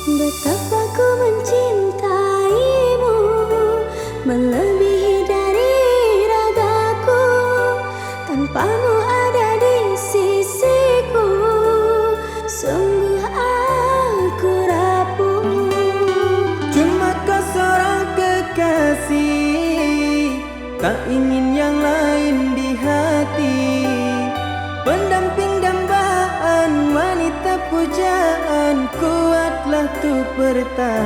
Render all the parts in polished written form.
Betapa ku mencintaimu, melebihi dari ragaku. Tanpamu ada di sisiku, sungguh aku rapuh. Cuma kau seorang kekasih, tak ingin yang lain di hati. Pendamping dambaan, wanita pujaan, kuatlah tuh bertahan.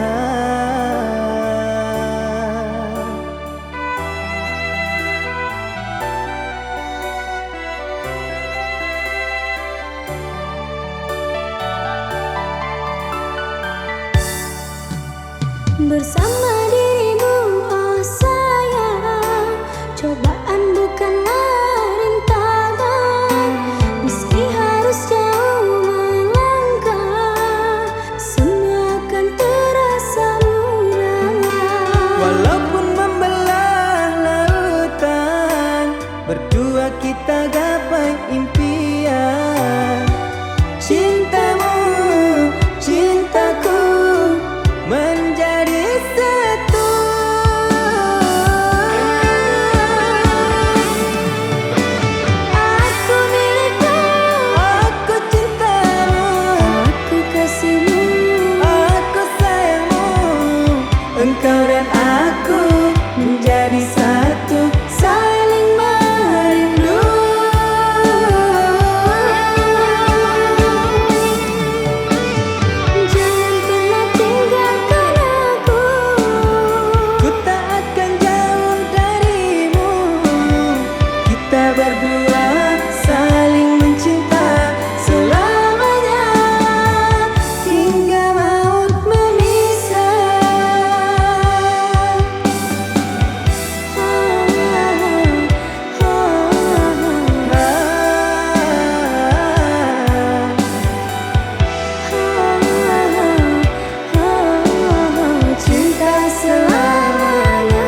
Bersama dirimu, oh sayang, cobaan bukanlah rintangan. Meski harus jauh melangkah, semua akan terasa murah. Walaupun membelah lautan, berdua kita gapai impian. Cintamu, cintaku, menjadi satu. Aku milikmu, Aku cintamu, aku kasihmu, aku sayangmu. Engkau dan aku menjadi satu, saling merindu. jangan pernah tinggalkan aku. Ku tak akan jauh darimu. Kita berdua saling mencinta selamanya, hingga maut memisah. Cinta selamanya.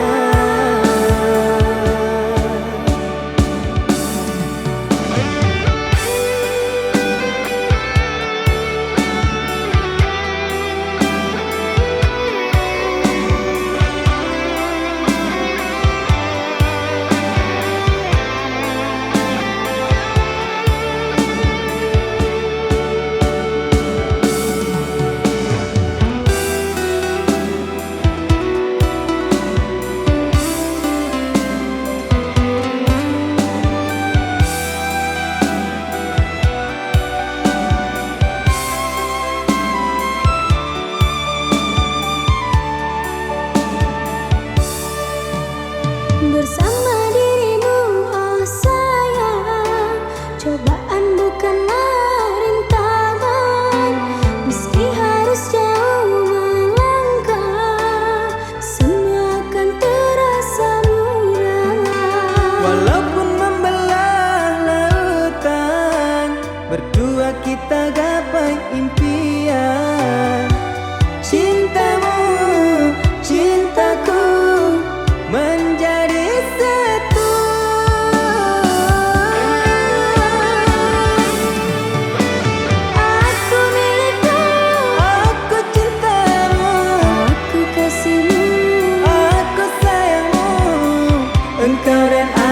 Bersama dirimu, oh sayang, cobaan bukanlah rintangan. Meski harus jauh melangkah, semua akan terasa murah. Walaupun membelah lautan, berdua kita gapai impian. Cintamu, cintaku, menjadi satu. engkau dan